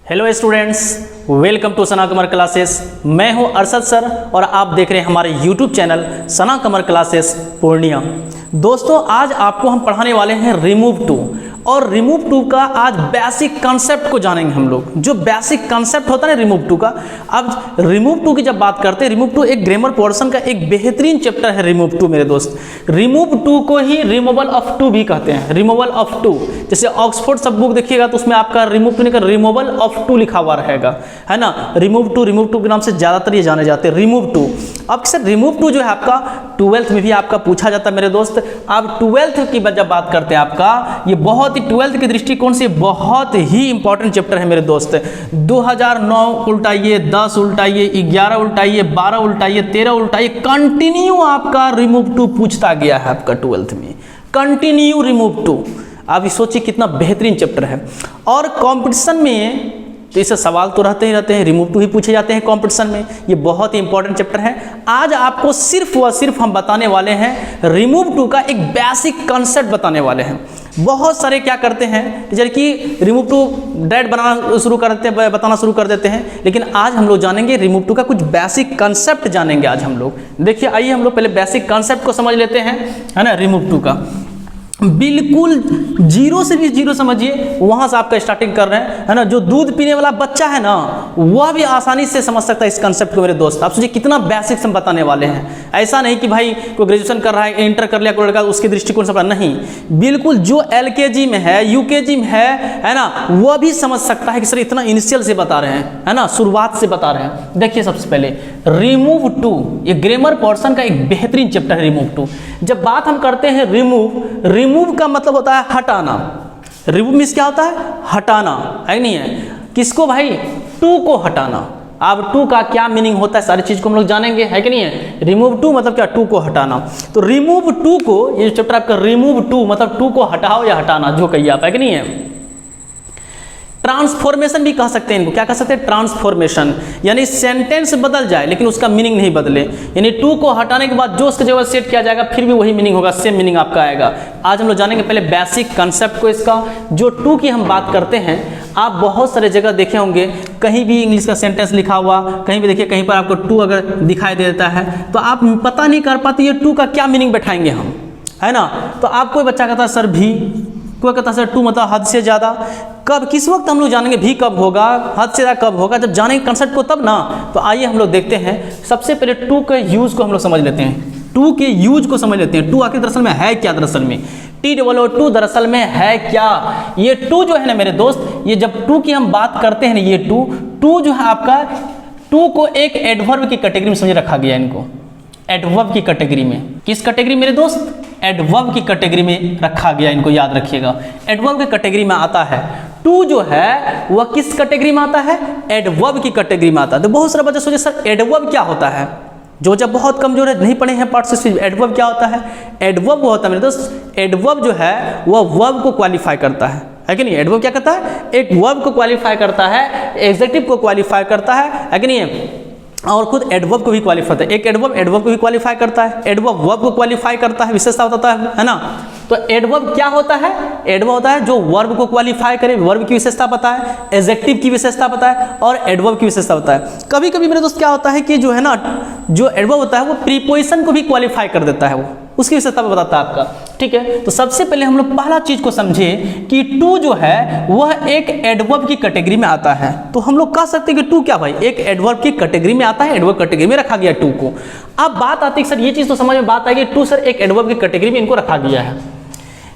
Hello students, welcome to Sana Qamar classes. मैं हूं Arshad sir और आप देख रहे हैं हमारे यूट्यूब चैनल सना कमर क्लासेस पूर्णिया। दोस्तों, आज आपको हम पढ़ाने वाले हैं रिमूव टू, और रिमूव टू का आज बेसिक कॉन्सेप्ट को जानेंगे हम लोग। जो बेसिक कॉन्सेप्ट होता है ना रिमूव टू का, अब रिमूव टू की जब बात करते हैं, रिमूव टू एक ग्रामर पोर्शन का एक बेहतरीन चैप्टर है रिमूव टू मेरे दोस्त। रिमूव टू को ही रिमूवल ऑफ टू भी कहते हैं, रिमूवल ऑफ टू। जैसे ऑक्सफोर्ड सब बुक देखिएगा तो उसमें आपका रिमूव टू नहीं कर रिमूवल ऑफ टू लिखा हुआ रहेगा, है ना। रिमूव टू के नाम से ज़्यादातर ये जाने जाते हैं रिमूव टू। अब सर रिमूव टू जो है आपका 12th में भी आपका पूछा जाता है मेरे दोस्त। अब 12th की जब बात करते हैं आपका, ये बहुत ही 12th के दृष्टिकोण से बहुत ही इंपॉर्टेंट चैप्टर है मेरे दोस्त। 2009 उल्टाइए, 10 उल्टाइए, 11 उल्टाइए, 12 उल्टाइए, 13 उल्टाइए, कंटिन्यू आपका रिमूव टू पूछता गया है आपका 12th में, कंटिन्यू रिमूव टू। आप ये सोचिए कितना बेहतरीन चैप्टर है। और कंपटीशन में तो इससे सवाल तो रहते हैं, रिमूव टू ही पूछे जाते हैं कंपटीशन में। ये बहुत ही इंपॉर्टेंट चैप्टर है। आज आपको सिर्फ व सिर्फ हम बताने वाले हैं रिमूव टू का एक बेसिक कॉन्सेप्ट बताने वाले हैं। बहुत सारे क्या करते हैं जैसे कि रिमूव टू डायरेक्ट बनाना शुरू कर देते हैं, बताना शुरू कर देते हैं, लेकिन आज हम लोग जानेंगे रिमूव टू का कुछ बेसिक कॉन्सेप्ट जानेंगे आज हम लोग। देखिए आइए हम लोग पहले बेसिक कॉन्सेप्ट को समझ लेते हैं, है ना। रिमूव टू का बिल्कुल जीरो से भी जीरो समझिए, वहाँ से आपका स्टार्टिंग कर रहे हैं, है ना। जो दूध पीने वाला बच्चा है ना, वह भी आसानी से समझ सकता है इस कंसेप्ट को मेरे दोस्त। आप सोचिए कितना बेसिक हम बताने वाले हैं। ऐसा नहीं कि भाई कोई ग्रेजुएशन कर रहा है, इंटर कर लिया कोई लड़का, उसके दृष्टिकोण से नहीं, बिल्कुल जो LKG में है, UKG में है ना, वह भी समझ सकता है कि सर इतना इनिशियल से बता रहे हैं, है ना, शुरुआत से बता रहे हैं। देखिए सबसे पहले रिमूव टू, ये ग्रामर पोर्शन का एक बेहतरीन चैप्टर है रिमूव टू। जब बात हम करते हैं रिमूव का मतलब होता है हटाना। रिमूव मीन्स क्या होता है? हटाना, है नहीं है। किसको भाई? टू को हटाना। अब टू का क्या मीनिंग होता है, सारी चीज को हम लोग जानेंगे, है कि नहीं है। रिमूव टू मतलब क्या? टू को हटाना। तो रिमूव टू को, ये चैप्टर आपका रिमूव टू मतलब टू को हटाओ या हटाना, जो कहिए आप, है कि नहीं है। ट्रांसफॉर्मेशन भी कह सकते हैं इनको। क्या कह सकते हैं? ट्रांसफॉर्मेशन, यानी सेंटेंस बदल जाए लेकिन उसका मीनिंग नहीं बदले। यानी टू को हटाने के बाद जो उसके जगह सेट किया जाएगा फिर भी वही मीनिंग होगा, सेम मीनिंग आपका आएगा। आज हम लोग जानेंगे पहले बेसिक कंसेप्ट को इसका। जो टू की हम बात करते हैं, आप बहुत सारे जगह देखे होंगे, कहीं भी इंग्लिश का सेंटेंस लिखा हुआ, कहीं भी देखिए, कहीं पर आपको टू अगर दिखाई देता है तो आप पता नहीं कर पाते ये टू का क्या मीनिंग बैठाएंगे हम, है ना। तो आप कोई बच्चा कहता है सर भी, कोई कहता है सर टू मतलब हद से ज़्यादा। कब, किस वक्त हम लोग जानेंगे भी कब होगा, हद से ज़्यादा कब होगा? जब जानेंगे कंसेप्ट को तब ना। तो आइए हम लोग देखते हैं। सबसे पहले टू के यूज को हम लोग समझ लेते हैं। टू के यूज को समझ लेते हैं। टू आखिर दरअसल में है क्या? दरअसल में TOO दरअसल में है क्या? ये टू जो है ना मेरे दोस्त, ये जब टू की हम बात करते हैं ना, ये टू जो है आपका, टू को एक एडवर्ब की कैटेगरी में समझ रखा गया है। इनको एडवर्ब की कैटेगरी में, किस कैटेगरी मेरे दोस्त? एडवर्ब की कैटेगरी में रखा गया। इनको याद रखिएगा, एडवर्ब की कैटेगरी में आता है। टू जो है वह किस कैटेगरी में आता है? एडवर्ब की कैटेगरी में आता है। तो बहुत सारे बच्चे सोचे सर एडवर्ब क्या होता है, जो जब बहुत कमजोर है, नहीं पढ़े हैं पार्ट से, एडवर्ब क्या होता है? एडवर्ब होता है मेरे दोस्त, एडवर्ब जो है वह वर्ब को क्वालिफाई करता है कि नहीं। एडवर्ब क्या करता है? एक वर्ब को क्वालिफाई करता है, एडजेक्टिव को क्वालिफाई करता है कि नहीं है, और खुद एडवर्ब को भी क्वालिफाई करता है। एक एडवर्ब एडवर्ब को भी क्वालिफाई करता है, एडवर्ब वर्ब को क्वालिफाई करता है, विशेषता बताता है ना। तो एडवर्ब क्या होता है? एडवर्ब होता है जो वर्ब को क्वालिफाई करे, वर्ब की विशेषता बताए, एडजेक्टिव की विशेषता बताए और एडवर्ब की विशेषता बताए। कभी कभी मेरे दोस्त क्या होता है कि जो है ना, जो एडवर्ब होता है वो प्रीपोजिशन को भी क्वालिफाई कर देता है, वो उसकी विशेषता पे बताता है आपका, ठीक है। तो सबसे पहले हम लोग पहला चीज को समझे कि टू जो है वह एक एडवर्ब की कैटेगरी में आता है। तो हम लोग कह सकते हैं कि टू क्या भाई? एक एडवर्ब की कैटेगरी में आता है, एडवर्ब कैटेगरी में रखा गया टू को। अब बात आती है सर ये चीज तो समझ में बात आएगी, टू सर एक एडवर्ब की कैटेगरी में इनको रखा गया है,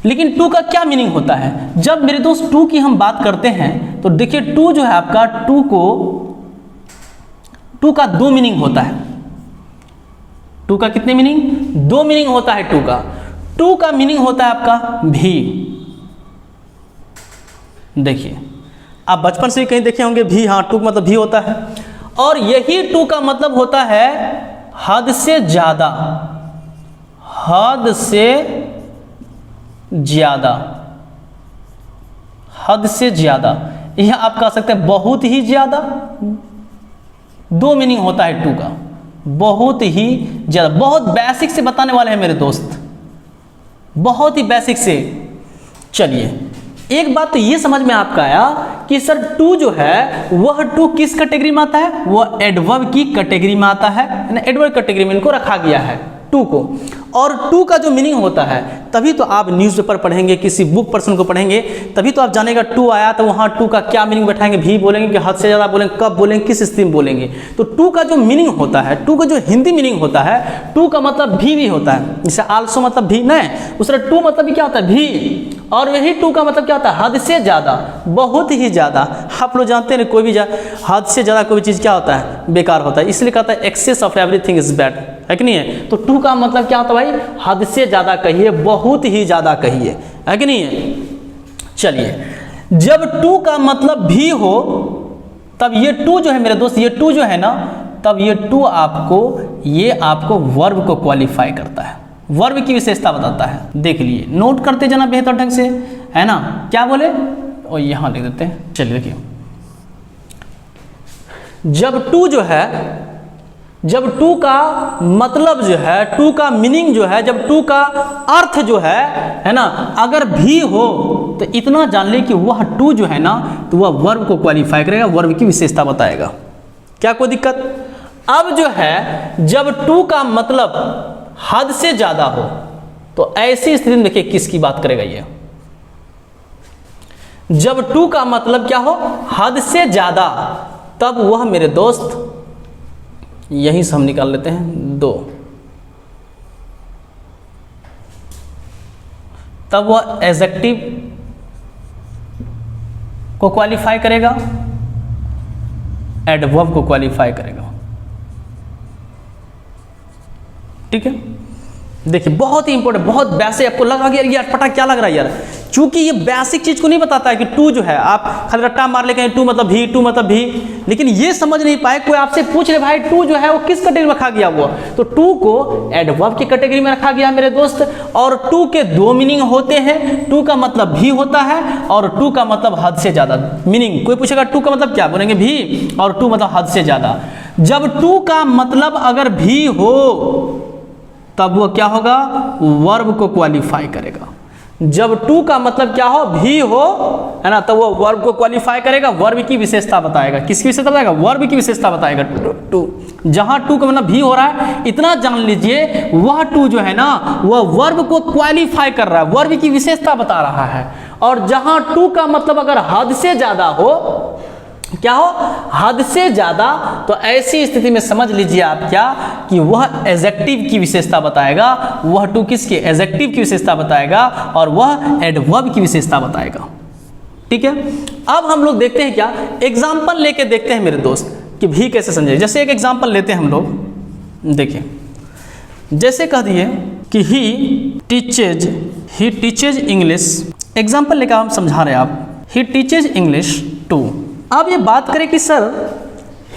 लेकिन टू का क्या मीनिंग होता है? जब मेरे दोस्त टू की हम बात करते हैं तो देखिए टू जो है आपका, टू का दो मीनिंग होता है। टू का कितने मीनिंग? दो मीनिंग होता है टू का। टू का मीनिंग होता है आपका भी। देखिए आप बचपन से ही कहीं देखे होंगे भी, हाँ टू मतलब भी होता है। और यही टू का मतलब होता है हद से ज्यादा, हद से ज्यादा, हद से ज्यादा, यह आप कह सकते हैं बहुत ही ज्यादा। दो मीनिंग होता है टू का, बहुत ही ज्यादा। बहुत बेसिक से बताने वाले हैं मेरे दोस्त, बहुत ही बेसिक से। चलिए एक बात तो ये समझ में आपका आया कि सर टू जो है वह टू किस कैटेगरी में आता है, वह एडवर्ब की कैटेगरी में आता है ना, एडवर्ब कैटेगरी में इनको रखा गया है टू को। और टू का जो मीनिंग होता है, तभी तो आप न्यूज़पेपर पढ़ेंगे, किसी बुक पर्सन को पढ़ेंगे, तभी तो आप जानेगा टू आया तो वहाँ टू का क्या मीनिंग बैठाएंगे, भी बोलेंगे कि हद से ज़्यादा बोलेंगे, कब बोलेंगे, किस स्थिति में बोलेंगे। तो टू का जो मीनिंग होता है, टू का जो हिंदी मीनिंग होता है, टू का मतलब भी होता है, जैसे आल्सो मतलब भी नहीं, दूसरा टू मतलब भी क्या होता है, भी। और वही टू का मतलब क्या होता है, हद से ज़्यादा, बहुत ही ज़्यादा। आप लोग जानते हैं कोई भी हद से ज़्यादा कोई चीज़ क्या होता है, बेकार होता है, इसलिए कहता है excess of everything is bad, है कि नहीं है। तो टू का मतलब क्या होता है भाई, हद से ज़्यादा कहिए, बहुत ही ज़्यादा कहिए, है कि नहीं है। चलिए, जब टू का मतलब भी हो तब ये टू जो है मेरे दोस्त, ये टू जो है ना, तब ये टू आपको वर्ब को क्वालिफाई करता है, वर्ब की विशेषता बताता है। देख लिए, नोट करते जाना बेहतर ढंग से, है ना। क्या बोले, और यहां लिख देते हैं। चलिए देखिए, जब टू जो है, जब टू का मतलब जो है, टू का मीनिंग जो है, जब टू का अर्थ जो है ना, अगर भी हो तो इतना जान ले कि वह टू जो है ना, तो वह वर्ब को क्वालिफाई करेगा, वर्ब की विशेषता बताएगा। क्या कोई दिक्कत। अब जो है, जब टू का मतलब हद से ज्यादा हो, तो ऐसी स्थिति में देखिए किसकी बात करेगा ये। जब टू का मतलब क्या हो, हद से ज्यादा, तब वह मेरे दोस्त, यहीं से हम निकाल लेते हैं 2, तब वह एडजेक्टिव को क्वालिफाई करेगा, एडवर्ब को क्वालिफाई करेगा। ठीक है, देखिए बहुत ही इंपॉर्टेंट, बहुत बेसिक। आपको लगा कि यार पता क्या लग रहा है यार, क्योंकि ये बेसिक चीज को नहीं बताता है कि टू जो है, आप खाली रट्टा मार ले टू मतलब भी, टू मतलब भी, लेकिन ये समझ नहीं पाए। कोई आपसे पूछ ले भाई टू जो है वो किस कैटेगरी में रखा गया हुआ, तो टू को एडवर्ब की कैटेगरी में रखा गया मेरे दोस्त। और टू के 2 मीनिंग होते हैं, टू का मतलब भी होता है और टू का मतलब हद से ज्यादा। मीनिंग कोई पूछेगा टू का मतलब क्या, बोलेंगे भी, और टू मतलब हद से ज्यादा। जब टू का मतलब अगर भी हो तब वो क्या होगा, वर्ब को क्वालिफाई करेगा। जब टू का मतलब क्या हो, भी हो, है ना, तो वो वर्ब को क्वालिफाई करेगा, वर्ब की विशेषता बताएगा। किसकी विशेषता बताएगा, वर्ब की विशेषता बताएगा। टू, जहां टू का मतलब भी हो रहा है, इतना जान लीजिए वह टू जो है ना, वह वर्ब को क्वालिफाई कर रहा है, वर्ब की विशेषता बता रहा है। और जहां टू का मतलब अगर हद से ज्यादा हो, क्या हो, हद से ज्यादा, तो ऐसी स्थिति में समझ लीजिए आप क्या, कि वह एडजेक्टिव की विशेषता बताएगा। वह टू किसकी, एडजेक्टिव की विशेषता बताएगा, और वह एडवर्ब की विशेषता बताएगा। ठीक है, अब हम लोग देखते हैं क्या, एग्जाम्पल लेके देखते हैं मेरे दोस्त कि भी कैसे समझे। जैसे एक एग्जाम्पल लेते हैं हम लोग, देखिए जैसे कह दिए कि ही टीचेज इंग्लिश, एग्जाम्पल लेकर हम समझा रहे हैं आप, ही टीचेज इंग्लिश टू। अब ये बात करें कि sir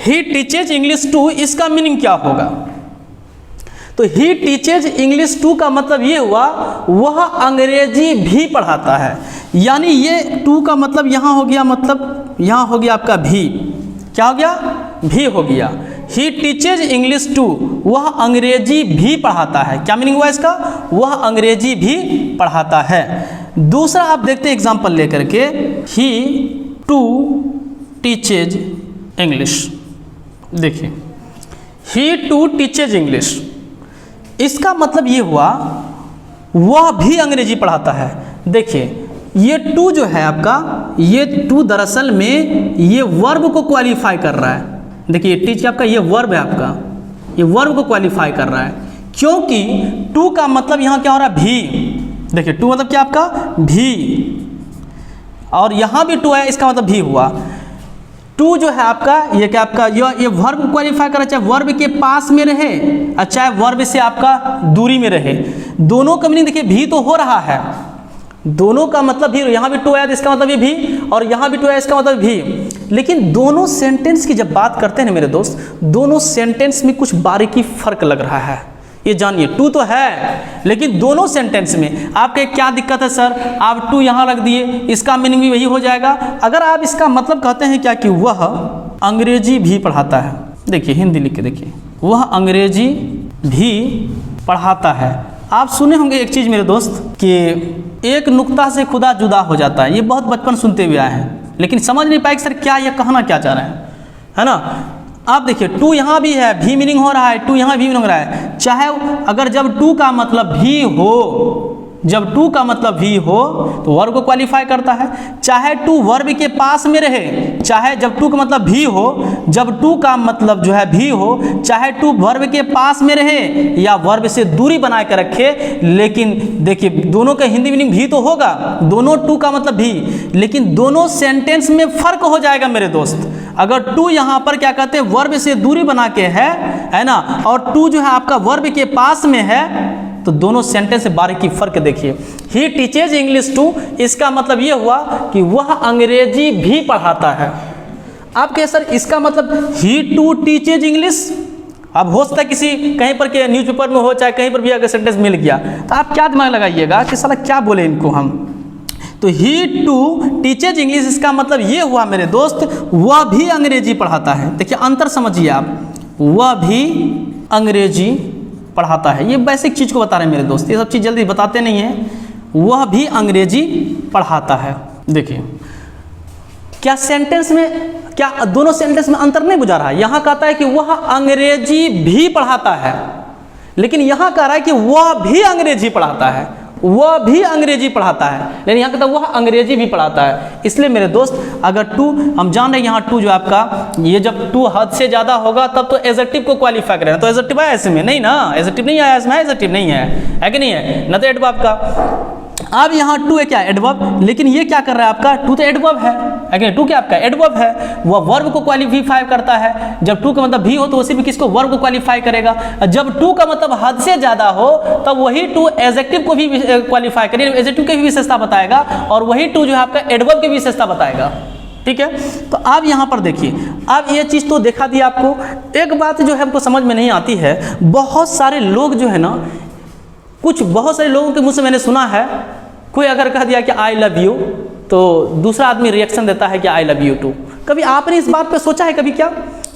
he teaches English too, इसका मीनिंग क्या होगा। तो ही टीचेज इंग्लिश टू का मतलब ये हुआ, वह अंग्रेजी भी पढ़ाता है। यानी ये टू का मतलब यहाँ हो गया, मतलब यहाँ हो गया आपका भी, क्या हो गया, भी हो गया। ही टीचेज इंग्लिश टू, वह अंग्रेजी भी पढ़ाता है। क्या मीनिंग हुआ इसका, वह अंग्रेजी भी पढ़ाता है। दूसरा आप देखते हैं एग्जाम्पल लेकर के, ही टू टीचेज इंग्लिश। देखिए ही टू टीचेज इंग्लिश, इसका मतलब ये हुआ वह भी अंग्रेजी पढ़ाता है। देखिए ये टू जो है आपका, ये टू दरअसल में ये वर्ब को क्वालिफाई कर रहा है। देखिए टीच आपका ये वर्ब है, आपका ये वर्ब को क्वालिफाई कर रहा है, क्योंकि टू का मतलब यहाँ क्या हो रहा है, भी। देखिए टू मतलब क्या आपका, भी, और यहाँ भी टू है, इसका मतलब भी हुआ। टू जो है आपका, ये क्या आपका, ये वर्ब को क्वालिफाई कर रहा है, चाहे वर्ब के पास में रहे, चाहे वर्ब से आपका दूरी में रहे, दोनों का मीनिंग देखिए भी तो हो रहा है, दोनों का मतलब भी। यहाँ भी टू है तो इसका मतलब ये भी, और यहाँ भी टू है इसका मतलब भी। लेकिन दोनों सेंटेंस की जब बात करते हैं ना मेरे दोस्त, दोनों सेंटेंस में कुछ बारीकी फर्क लग रहा है, ये जानिए। टू तो है, लेकिन दोनों सेंटेंस में आपके क्या दिक्कत है सर, आप टू यहाँ रख दिए, इसका मीनिंग भी वही हो जाएगा। अगर आप इसका मतलब कहते हैं क्या, कि वह अंग्रेजी भी पढ़ाता है। देखिए हिंदी लिख के देखिए, वह अंग्रेजी भी पढ़ाता है। आप सुने होंगे एक चीज़ मेरे दोस्त कि एक नुक्ता से खुदा जुदा हो जाता है, ये बहुत बचपन सुनते हुए आए हैं, लेकिन समझ नहीं पाए कि सर क्या ये कहना क्या चाह रहे हैं, है ना। आप देखिए टू यहाँ भी है, भी मीनिंग हो रहा है, टू यहाँ भी मीनिंग हो रहा है। चाहे अगर जब टू का मतलब भी हो, जब टू का मतलब भी हो तो वर्ब को क्वालिफाई करता है। चाहे टू वर्ब के पास में रहे, चाहे जब टू का मतलब भी हो, जब टू का मतलब जो है भी हो, चाहे टू वर्ब के पास में रहे या वर्ब से दूरी बना के रखे, लेकिन देखिए दोनों का हिंदी मीनिंग भी तो होगा, दोनों टू का मतलब भी, लेकिन दोनों सेंटेंस में फर्क हो जाएगा मेरे दोस्त। अगर टू यहाँ पर क्या कहते हैं वर्ब से दूरी बना के है ना, और टू जो है आपका वर्ब के पास में है, तो दोनों सेंटेंस से बारीकी फर्क देखिए। ही टीचेज इंग्लिश टू, इसका मतलब ये हुआ कि वह अंग्रेजी भी पढ़ाता है। आप कहे सर इसका मतलब ही टू टीचेज इंग्लिश, अब हो सकता है किसी कहीं पर के न्यूज़पेपर में हो, चाहे कहीं पर भी अगर सेंटेंस मिल गया, तो आप क्या दिमाग लगाइएगा कि साला क्या बोले इनको हम। तो ही टू टीचेज इंग्लिश, इसका मतलब ये हुआ मेरे दोस्त वह भी अंग्रेजी पढ़ाता है। देखिए अंतर समझिए आप, वह भी अंग्रेजी पढ़ाता है, ये बेसिक चीज़ को बता रहे हैं मेरे दोस्त, ये सब चीज़ जल्दी बताते नहीं हैं। वह भी अंग्रेजी पढ़ाता है। देखिए क्या सेंटेंस में, क्या दोनों सेंटेंस में अंतर नहीं बुझा रहा है। यहाँ कहता है कि वह अंग्रेजी भी पढ़ाता है, लेकिन यहाँ कह रहा है कि वह भी अंग्रेजी पढ़ाता है, वह भी अंग्रेजी पढ़ाता है, लेकिन यहाँ कहता है वह अंग्रेजी भी पढ़ाता है। इसलिए मेरे दोस्त अगर टू, हम जान रहे हैं यहाँ टू जो आपका, ये जब टू हद से ज़्यादा होगा तब तो एडजेक्टिव को क्वालिफाई करेगा। तो एडजेक्टिव आया इसमें नहीं ना, एडजेक्टिव नहीं आया इसमें, एडजेक्टिव नहीं है कि नहीं है ना, तो एडवर्ब का। अब यहाँ टू है क्या एडवर्ब, लेकिन ये क्या कर रहा है आपका, टू तो एडवर्ब है कि टू क्या आपका एडवर्ब है, वह वर्ब को क्वालिफाई करता है। जब टू का मतलब भी हो तो उसी भी किसको, वर्ब को क्वालिफाई करेगा। जब टू का मतलब हद से ज़्यादा हो तब वही टू एडजेक्टिव को भी क्वालिफाई करेगा, एडजेक्टिव की भी विशेषता बताएगा, और वही टू जो है आपका एडवर्ब की विशेषता बताएगा। ठीक है, तो आप यहाँ पर देखिए, अब ये चीज़ तो देखा दिया आपको। एक बात जो है हमको समझ में नहीं आती है, बहुत सारे लोग जो है ना, बहुत सारे लोगों के मुँह से मैंने सुना है, कोई अगर कह दिया कि आई लव यू, तो दूसरा आदमी रिएक्शन देता है कि आई लव यू टू। कभी आपने इस बात पे सोचा है कभी क्या?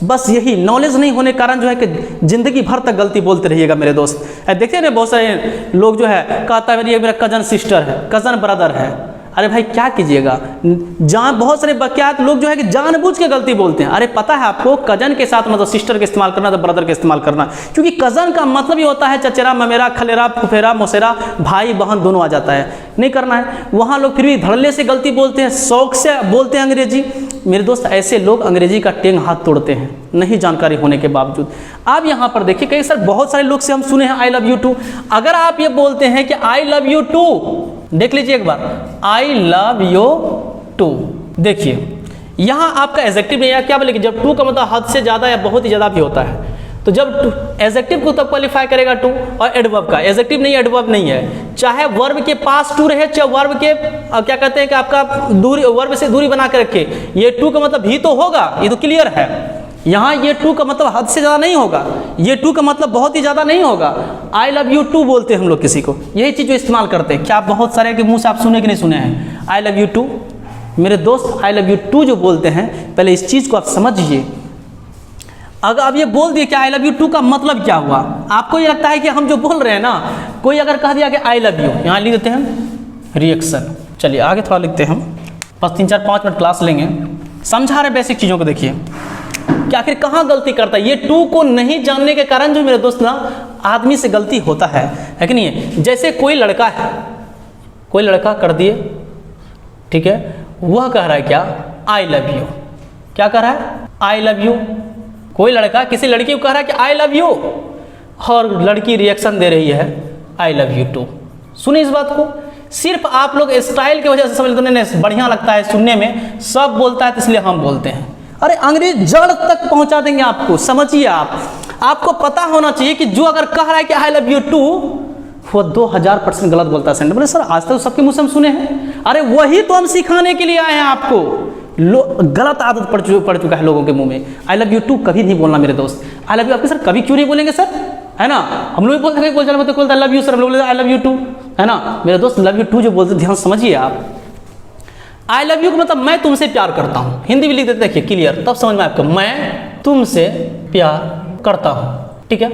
बस यही नॉलेज नहीं होने के कारण जो है कि जिंदगी भर तक गलती बोलते रहिएगा मेरे दोस्त। देखिए ना बहुत सारे लोग जो है कहता है मेरा कजन सिस्टर है, कजन ब्रदर है। अरे भाई क्या कीजिएगा, बहुत सारे बकियात लोग जो है कि जानबूझ के गलती बोलते हैं। अरे पता है आपको कजन के साथ मतलब सिस्टर का इस्तेमाल करना, तो ब्रदर का इस्तेमाल करना, क्योंकि कजन का मतलब ही होता है चचेरा, ममेरा, खलेरा, फुफेरा, मौसेरा, भाई बहन दोनों आ जाता है। नहीं करना है, वहाँ लोग फिर भी धड़ल्ले से गलती बोलते हैं, शौक से बोलते हैं अंग्रेजी। मेरे दोस्त ऐसे लोग अंग्रेजी का टेंग हाथ तोड़ते हैं, नहीं जानकारी होने के बावजूद। आप यहाँ पर देखिए कई सर बहुत सारे लोग से हम सुने हैं आई लव यू टू। अगर आप ये बोलते हैं कि आई लव यू टू, देख लीजिए एक बार, आई लव यू टू, देखिए यहाँ आपका एडजेक्टिव नहीं है, क्या बोले कि जब टू का मतलब हद से ज़्यादा या बहुत ही ज़्यादा भी होता है, तो जब एडजेक्टिव को तब क्वालिफाई करेगा टू, और एडवर्ब का एडजेक्टिव नहीं, एडवर्ब नहीं है। चाहे वर्ब के पास टू रहे, चाहे वर्ब के क्या कहते हैं कि आपका दूरी, वर्ब से दूरी बना के रखे, ये टू का मतलब भी तो होगा, ये तो क्लियर है। यहाँ ये टू का मतलब हद से ज़्यादा नहीं होगा, ये टू का मतलब बहुत ही ज़्यादा नहीं होगा। आई लव यू टू बोलते हैं हम लोग किसी को, यही चीज़ जो इस्तेमाल करते हैं। क्या बहुत सारे के मुंह से आप सुने कि नहीं सुने हैं आई लव यू टू? मेरे दोस्त आई लव यू टू जो बोलते हैं, पहले इस चीज़ को आप समझिए। अगर आप ये बोल दिए कि आई लव यू टू का मतलब क्या हुआ, आपको ये लगता है कि हम जो बोल रहे हैं ना, कोई अगर कह दिया कि आई लव यू, यहाँ लिख देते हैं रिएक्शन। चलिए आगे थोड़ा लिखते हैं हम, बस 3-4-5 मिनट क्लास लेंगे, समझा रहे बेसिक चीज़ों को। देखिए कि आखिर कहाँ गलती करता है, ये टू को नहीं जानने के कारण जो मेरे दोस्त ना आदमी से गलती होता है कि नहीं है। जैसे कोई लड़का है, कोई लड़का कर दिए, ठीक है, वह कह रहा है क्या आई लव यू, क्या कह रहा है आई लव यू। कोई लड़का किसी लड़की को कह रहा है कि आई लव यू, और लड़की रिएक्शन दे रही है आई लव यू टू। सुनिए इस बात को, सिर्फ आप लोग स्टाइल की वजह से समझ लेते, बढ़िया लगता है सुनने में, सब बोलता है तो इसलिए हम बोलते हैं। अरे अंग्रेज जड़ तक पहुंचा देंगे आपको, समझिए आपको पता होना चाहिए कि जो अगर कह रहा है कि आई लव यू टू, वो 2000% गलत बोलता है। सेंटर बोले सर आज तक तो सबके मुंह से हम सुने हैं। अरे वही तो हम सिखाने के लिए आए हैं आपको। गलत आदत पड़ चुका है लोगों के मुंह में। आई लव यू टू कभी नहीं बोलना मेरे दोस्त। आई लव यू आपके सर कभी क्यों नहीं बोलेंगे सर, है ना। हम लोग भी बोलते हैं, बोलते आई लव यू सर, हम लोग बोलते आई लव यू टू, है ना। मेरे दोस्त लव यू टू जो बोलते ध्यान समझिए आप। आई लव यू का मतलब मैं तुमसे प्यार करता हूँ, हिंदी भी लिख देते देखिए क्लियर, तब समझ में आपको, मैं तुमसे प्यार करता हूँ, ठीक है।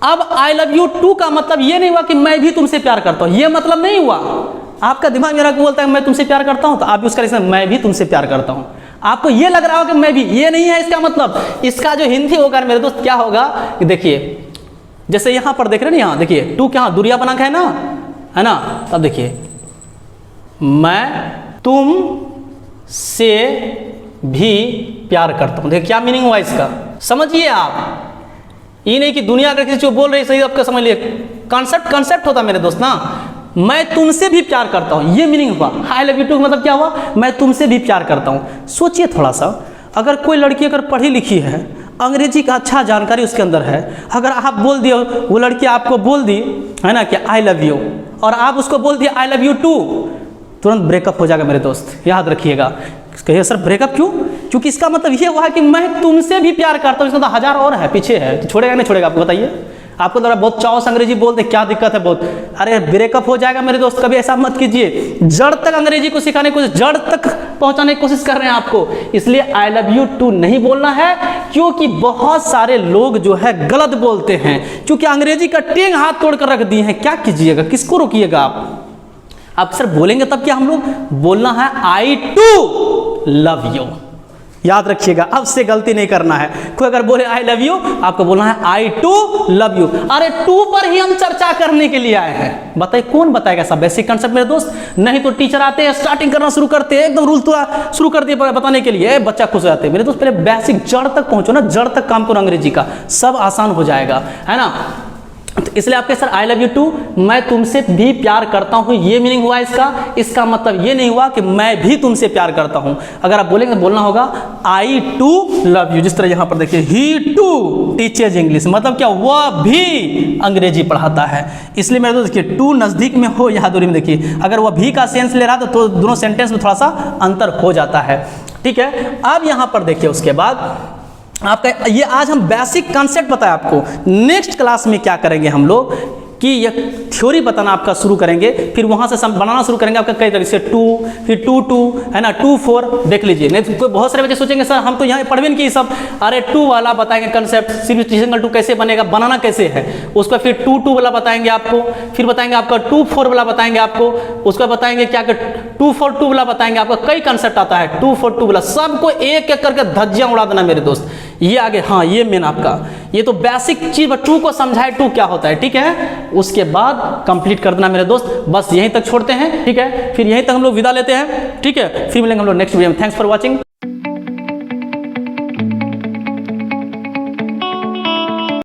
अब आई लव यू टू का मतलब ये नहीं हुआ कि मैं भी तुमसे प्यार करता हूं, ये मतलब नहीं हुआ। आपका दिमाग मेरा बोलता है मैं तुमसे प्यार करता हूं, तो आप उसका रिश्ता मैं भी तुमसे प्यार करता हूं। आपको ये लग रहा हो कि मैं भी, ये नहीं है इसका मतलब। इसका जो हिंदी होगा मेरे दोस्त क्या होगा, देखिए जैसे यहां पर देख रहे हैं ना, यहां देखिए टू क्या दूरिया बना है ना, तब देखिए मैं तुम से भी प्यार करता हूं। देखिए क्या मीनिंग हुआ इसका, समझिए आप। ये नहीं कि दुनिया अगर किसी को बोल रही सही आपका समझ लिए, कॉन्सेप्ट होता मेरे दोस्त ना, मैं तुमसे भी प्यार करता हूं, ये मीनिंग हुआ। आई लव यू टू मतलब क्या हुआ, मैं तुमसे भी प्यार करता हूं। सोचिए थोड़ा सा, अगर कोई लड़की अगर पढ़ी लिखी है, अंग्रेजी का अच्छा जानकारी उसके अंदर है, अगर आप बोल दिए, वो लड़की आपको बोल दी है ना कि आई लव यू, और आप उसको बोल दिए आई लव यू टू, तुरंत ब्रेकअप हो जाएगा मेरे दोस्त, याद रखिएगा। कहिए सर ब्रेकअप क्यों? क्योंकि इसका मतलब ये हुआ है कि मैं तुमसे भी प्यार करता हूँ। इसका तो हजार और है, पीछे है, तो छोड़ेगा नहीं छोड़ेगा आपको बताइए। आपको लग बहुत चाव से अंग्रेजी बोलते, क्या दिक्कत है बहुत, अरे ब्रेकअप हो जाएगा मेरे दोस्त। कभी ऐसा मत कीजिए, जड़ तक अंग्रेजी को सिखाने की कोशिश, जड़ तक पहुंचाने की कोशिश कर रहे हैं आपको। इसलिए आई लव यू टू नहीं बोलना है, क्योंकि बहुत सारे लोग जो है गलत बोलते हैं, क्योंकि अंग्रेजी का टेंग हाथ तोड़ कर रख दिए हैं। क्या कीजिएगा, किसको रोकिएगा आप सर बोलेंगे तब क्या, हम लोग बोलना है आई टू लव यू। याद रखिएगा, अब से गलती नहीं करना है। कोई अगर बोले आई लव यू, आपको बोलना है आई टू लव यू। अरे टू पर ही हम चर्चा करने के लिए आए हैं, बताइए कौन बताएगा सब बेसिक कंसेप्ट मेरे दोस्त। नहीं तो टीचर आते हैं, स्टार्टिंग करना शुरू करते हैं, एकदम रूल शुरू कर दिए बताने के लिए, बच्चा खुश हो जाते हैं। मेरे दोस्त पहले बेसिक जड़ तक पहुंचो ना, जड़ तक काम करो अंग्रेजी का, सब आसान हो जाएगा, है ना। तो इसलिए आपके sir I love you too, मैं तुमसे भी प्यार करता हूं, ये मीनिंग हुआ इसका। इसका मतलब ये नहीं हुआ कि मैं भी तुमसे प्यार करता हूं। अगर आप बोलेंगे तो बोलना होगा आई टू लव यू। जिस तरह यहां पर देखिए, ही टू टीचेज इंग्लिश, मतलब क्या, वह भी अंग्रेजी पढ़ाता है। इसलिए मेरे दोस्त देखिए, टू नजदीक में हो या दूरी में, देखिए अगर वह भी का सेंस ले रहा तो दोनों सेंटेंस में थोड़ा सा अंतर हो जाता है, ठीक है। अब यहां पर देखिए, उसके बाद आपका ये आज हम बेसिक कॉन्सेप्ट बताया आपको। नेक्स्ट क्लास में क्या करेंगे हम लोग कि ये थ्योरी बताना आपका शुरू करेंगे, फिर वहाँ से बनाना शुरू करेंगे आपका कई तरीके से, टू, फिर टू टू, है ना, 2 4 देख लीजिए। नहीं तो कोई बहुत सारे बच्चे सोचेंगे सर हम तो यहाँ पढ़ भी नहीं किए सब, अरे टू वाला बताएंगे कंसेप्ट, सिर्फ सिंगल टू कैसे बनेगा, बनाना कैसे है, उसका फिर 2 2 वाला बताएंगे आपको, फिर बताएंगे आपका 2 4 वाला बताएंगे आपको, उसका बताएंगे क्या 2 4 2 वाला बताएंगे आपका। कई कंसेप्ट आता है 2 4 2 वाला, सबको एक एक करके धज्जियां उड़ा देना मेरे दोस्त। ये आगे, हाँ ये मेन आपका, ये तो बेसिक चीज, टू को समझाए टू क्या होता है, ठीक है। उसके बाद कंप्लीट कर देना मेरे दोस्त, बस यहीं तक छोड़ते हैं, ठीक है। फिर यहीं तक हम लोग विदा लेते हैं, ठीक है। फिर मिलेंगे हम लोग नेक्स्ट वीडियो में। Thanks for watching.